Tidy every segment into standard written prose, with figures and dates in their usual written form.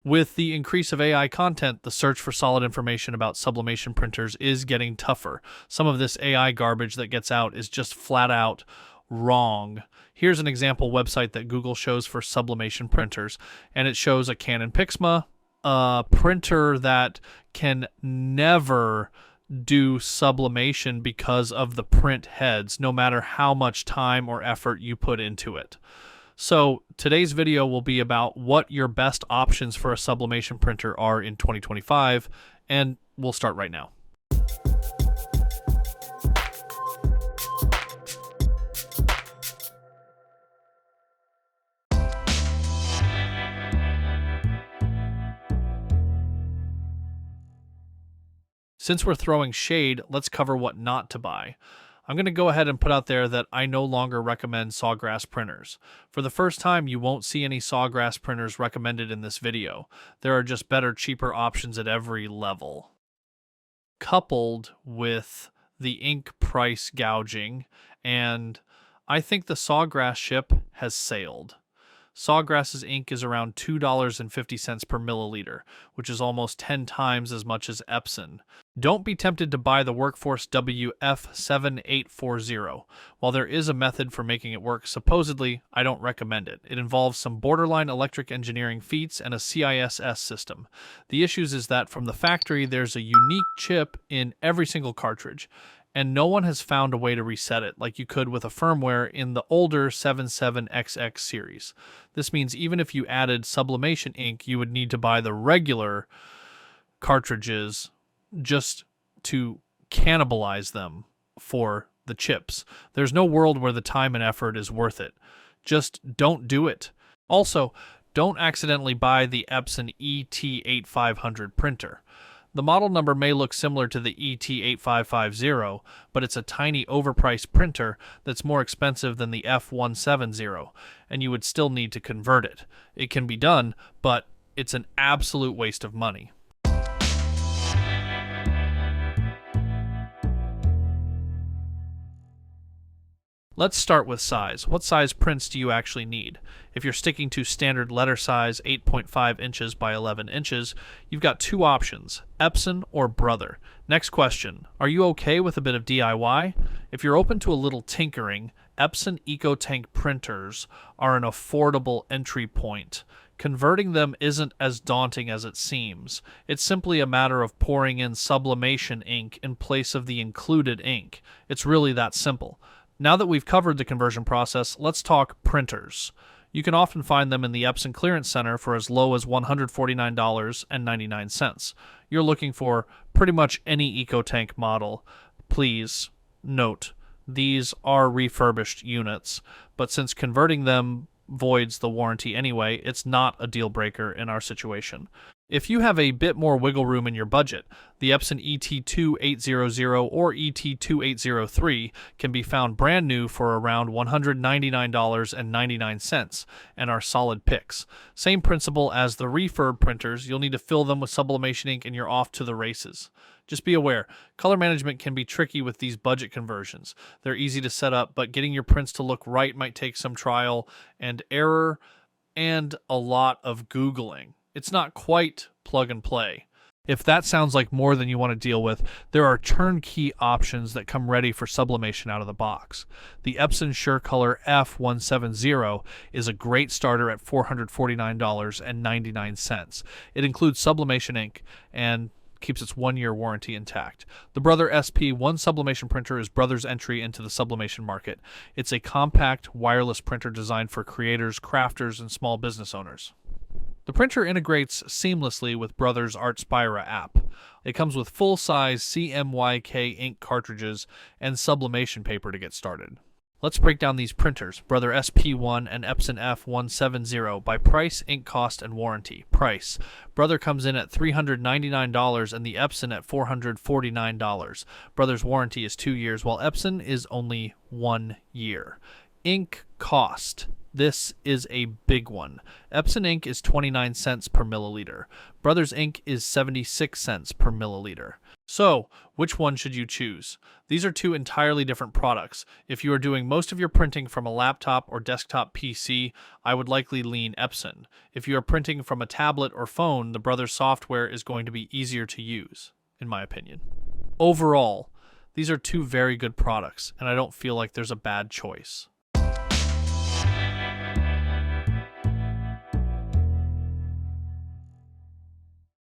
With the increase of AI content, the search for solid information about sublimation printers is getting tougher. Some of this AI garbage that gets out is just flat out wrong. Here's an example website that Google shows for sublimation printers, and it shows a Canon Pixma, a printer that can never do sublimation because of the print heads, no matter how much time or effort you put into it. So today's video will be about what your best options for a sublimation printer are in 2025, and we'll start right now. Since we're throwing shade, let's cover what not to buy. I'm going to go ahead and put out there that I no longer recommend Sawgrass printers. For the first time, you won't see any Sawgrass printers recommended in this video. There are just better, cheaper options at every level. Coupled with the ink price gouging, and I think the Sawgrass ship has sailed. Sawgrass's ink is around $2.50 per milliliter, which is almost 10 times as much as Epson. Don't be tempted to buy the Workforce WF7840. While there is a method for making it work, supposedly, I don't recommend it. It involves some borderline electric engineering feats and a CISS system. The issues is that from the factory, there's a unique chip in every single cartridge, and no one has found a way to reset it like you could with a firmware in the older 77XX series. This means even if you added sublimation ink, you would need to buy the regular cartridges just to cannibalize them for the chips. There's no world where the time and effort is worth it. Just don't do it. Also, don't accidentally buy the Epson ET8500 printer. The model number may look similar to the ET8550, but it's a tiny overpriced printer that's more expensive than the F170, and you would still need to convert it. It can be done, but it's an absolute waste of money. Let's start with size. What size prints do you actually need? If you're sticking to standard letter size 8.5 inches by 11 inches, you've got two options, Epson or Brother. Next question, are you okay with a bit of DIY? If you're open to a little tinkering, Epson EcoTank printers are an affordable entry point. Converting them isn't as daunting as it seems. It's simply a matter of pouring in sublimation ink in place of the included ink. It's really that simple. Now that we've covered the conversion process, let's talk printers. You can often find them in the Epson Clearance Center for as low as $149.99. You're looking for pretty much any EcoTank model. Please note, these are refurbished units, but since converting them voids the warranty anyway, it's not a deal breaker in our situation. If you have a bit more wiggle room in your budget, the Epson ET2800 or ET2803 can be found brand new for around $199.99 and are solid picks. Same principle as the refurb printers, you'll need to fill them with sublimation ink and you're off to the races. Just be aware, color management can be tricky with these budget conversions. They're easy to set up, but getting your prints to look right might take some trial and error and a lot of Googling. It's not quite plug and play. If that sounds like more than you want to deal with, there are turnkey options that come ready for sublimation out of the box. The Epson SureColor F170 is a great starter at $449.99. It includes sublimation ink and keeps its 1-year warranty intact. The Brother SP1 sublimation printer is Brother's entry into the sublimation market. It's a compact wireless printer designed for creators, crafters, and small business owners. The printer integrates seamlessly with Brother's ArtSpira app. It comes with full-size CMYK ink cartridges and sublimation paper to get started. Let's break down these printers, Brother SP1 and Epson F170, by price, ink cost, and warranty. Price. Brother comes in at $399 and the Epson at $449. Brother's warranty is 2 years, while Epson is only 1 year. Ink cost. This is a big one. Epson ink is 29 cents per milliliter. Brothers ink is 76 cents per milliliter. So, which one should you choose? These are two entirely different products. If you are doing most of your printing from a laptop or desktop PC, I would likely lean Epson. If you are printing from a tablet or phone, the Brothers software is going to be easier to use, in my opinion. Overall, these are two very good products, and I don't feel like there's a bad choice.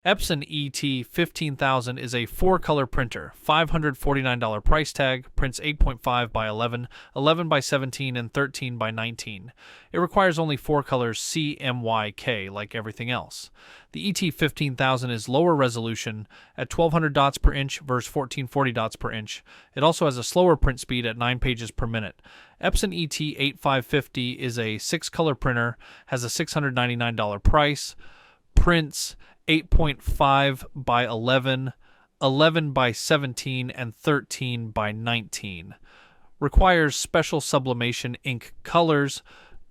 Epson ET15000 is a 4-color printer, $549 price tag, prints 8.5 by 11, 11 by 17, and 13 by 19. It requires only 4 colors CMYK like everything else. The ET15000 is lower resolution at 1200 dots per inch versus 1440 dots per inch. It also has a slower print speed at 9 pages per minute. Epson ET8550 is a 6-color printer, has a $699 price, prints 8.5 by 11, 11 by 17, and 13 by 19. Requires special sublimation ink colors,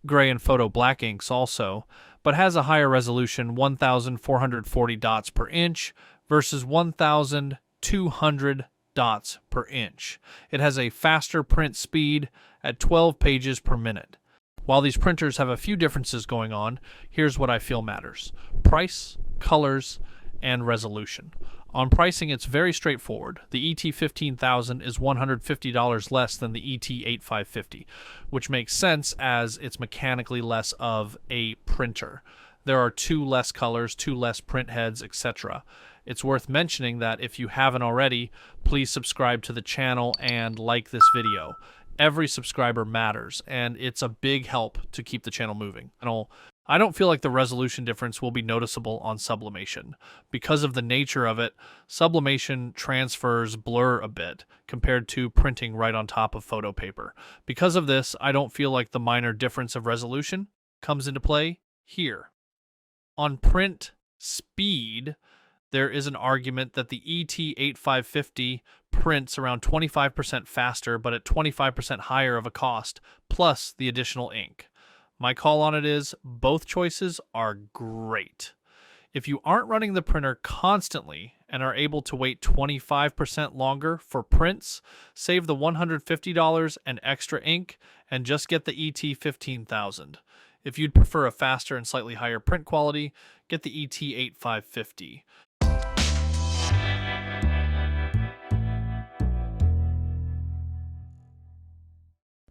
gray and photo black inks also, but has a higher resolution, 1440 dots per inch versus 1200 dots per inch. It has a faster print speed at 12 pages per minute. While these printers have a few differences going on, here's what I feel matters: price, colors, and resolution. On pricing, it's very straightforward. The ET15000 is $150 less than the ET8550, which makes sense as it's mechanically less of a printer. There are 2 less colors, 2 less print heads, etc. It's worth mentioning that if you haven't already, please subscribe to the channel and like this video. Every subscriber matters, and it's a big help to keep the channel moving. I don't feel like the resolution difference will be noticeable on sublimation. Because of the nature of it, sublimation transfers blur a bit compared to printing right on top of photo paper. Because of this, I don't feel like the minor difference of resolution comes into play here. On print speed, there is an argument that the ET8550 prints around 25% faster, but at 25% higher of a cost, plus the additional ink. My call on it is both choices are great. If you aren't running the printer constantly and are able to wait 25% longer for prints, save the $150 and extra ink and just get the ET15000. If you'd prefer a faster and slightly higher print quality, get the ET8550.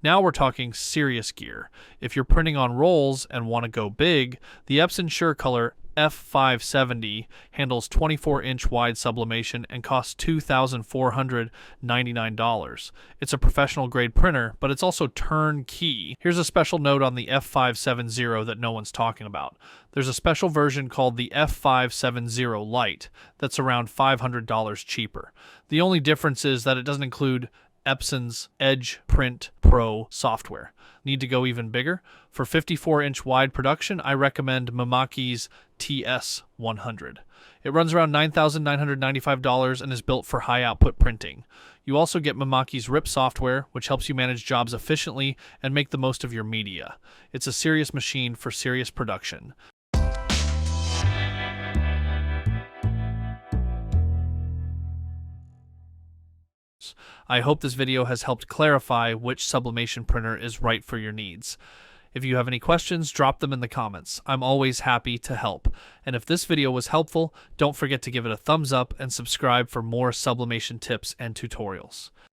Now we're talking serious gear. If you're printing on rolls and want to go big, the Epson SureColor F570 handles 24-inch wide sublimation and costs $2,499. It's a professional grade printer, but it's also turnkey. Here's a special note on the F570 that no one's talking about. There's a special version called the F570 Lite that's around $500 cheaper. The only difference is that it doesn't include Epson's Edge Print Pro software. Need to go even bigger? For 54-inch wide production, I recommend Mimaki's TS100. It runs around $9,995 and is built for high output printing. You also get Mimaki's RIP software, which helps you manage jobs efficiently and make the most of your media. It's a serious machine for serious production. I hope this video has helped clarify which sublimation printer is right for your needs. If you have any questions, drop them in the comments. I'm always happy to help. And if this video was helpful, don't forget to give it a thumbs up and subscribe for more sublimation tips and tutorials.